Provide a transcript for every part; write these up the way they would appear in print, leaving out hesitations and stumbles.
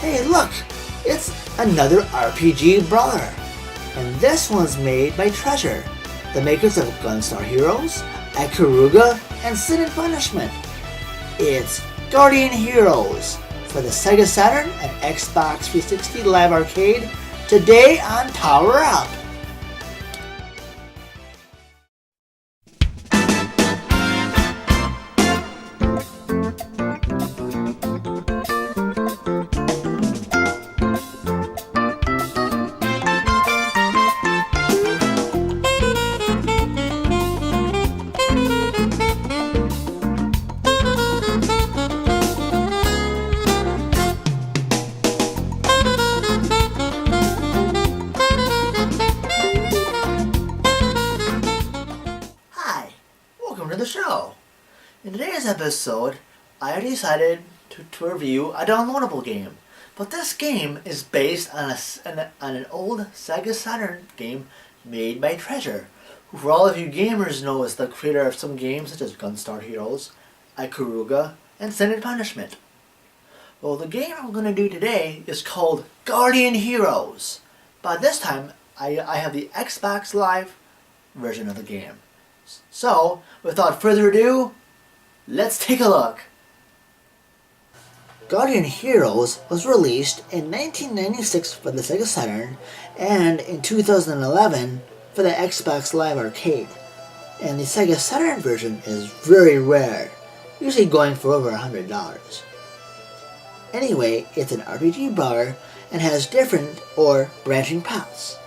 Hey look, it's another RPG Brawler. And this one's made by Treasure, the makers of Gunstar Heroes, Ikaruga, and Sin and Punishment. It's Guardian Heroes for the Sega Saturn and Xbox 360 Live Arcade, today on Power Up. Welcome to the show. In today's episode, I decided to review a downloadable game. But this game is based on an old Sega Saturn game made by Treasure, who for all of you gamers know is the creator of some games such as Gunstar Heroes, Ikaruga, and Sin and Punishment. Well, the game I'm going to do today is called Guardian Heroes. By this time, I have the Xbox Live version of the game. So, without further ado, let's take a look. Guardian Heroes was released in 1996 for the Sega Saturn and in 2011 for the Xbox Live Arcade. And the Sega Saturn version is very rare, usually going for over $100. Anyway, it's an RPG brawler and has different or branching paths.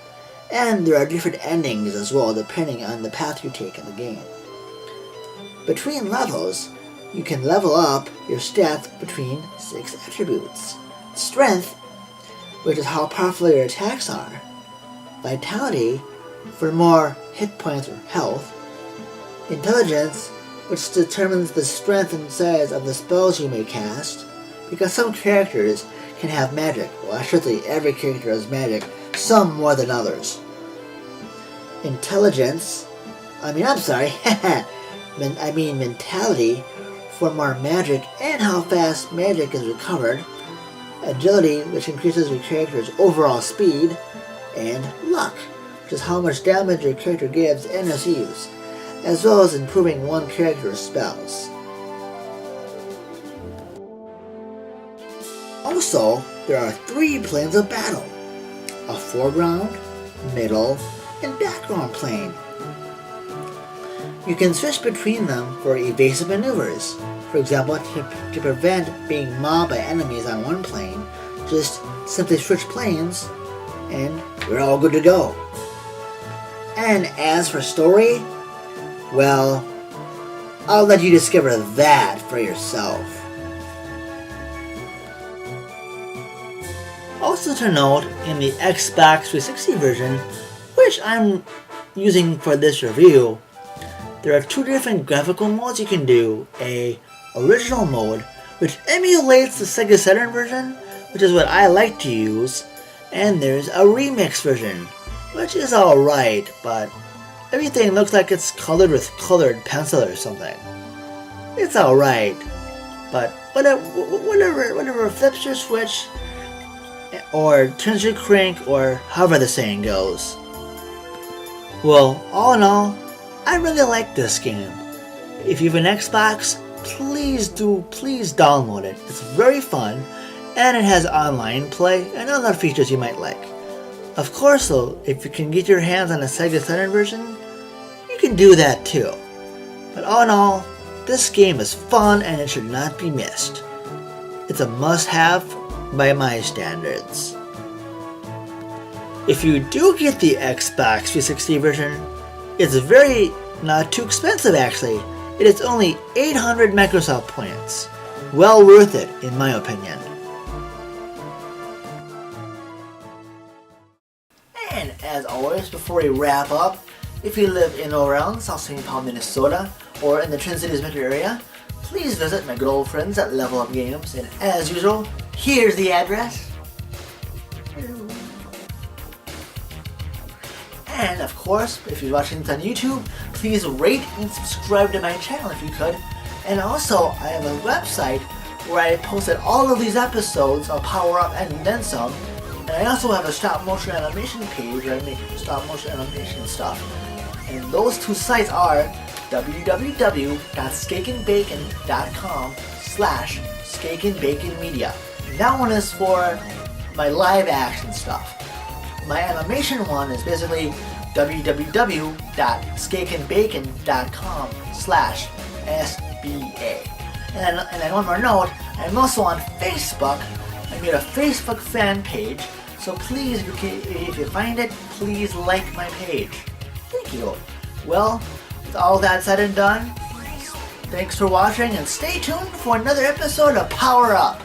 And there are different endings as well depending on the path you take in the game. Between levels, you can level up your stats between 6 attributes. Strength, which is how powerful your attacks are. Vitality, for more hit points or health. Intelligence, which determines the strength and size of the spells you may cast. Because some characters can have magic. Well, actually every character has magic, some more than others. Mentality, for more magic and how fast magic is recovered. Agility, which increases your character's overall speed. And luck, which is how much damage your character gives and receives, as well as improving one character's spells. Also, there are 3 planes of battle: a foreground, middle, and background plane. You can switch between them for evasive maneuvers. For example, to prevent being mobbed by enemies on one plane, just simply switch planes and we're all good to go. And as for story, well, I'll let you discover that for yourself. Also to note, in the Xbox 360 version, which I'm using for this review, there are 2 different graphical modes you can do. A original mode, which emulates the Sega Saturn version, which is what I like to use, and there's a remix version, which is alright, but everything looks like it's colored with colored pencil or something. It's alright, but whatever flips your switch, or turns your crank, or however the saying goes. Well, all in all, I really like this game. If you have an Xbox, please download it. It's very fun, and it has online play and other features you might like. Of course though, if you can get your hands on a Sega Saturn version, you can do that too. But all in all, this game is fun and it should not be missed. It's a must-have by my standards. If you do get the Xbox 360 version, it's very not too expensive actually. It is only 800 Microsoft points. Well worth it in my opinion. And as always, before we wrap up, if you live in or around South St. Paul, Minnesota, or in the Twin Cities metro area, please visit my good old friends at Level Up Games, and as usual, here's the address. And of course, if you're watching this on YouTube, please rate and subscribe to my channel if you could. And also, I have a website where I posted all of these episodes of Power Up and then some. And I also have a stop motion animation page where I make stop motion animation stuff. And those two sites are www.skakeandbacon.com/skakeandbaconmedia. And that one is for my live action stuff. My animation one is basically www.skakeandbacon.com/SBA. And one more note, I'm also on Facebook. I made a Facebook fan page, so please, if you find it, please like my page. Thank you. Well, with all that said and done, thanks for watching and stay tuned for another episode of Power Up.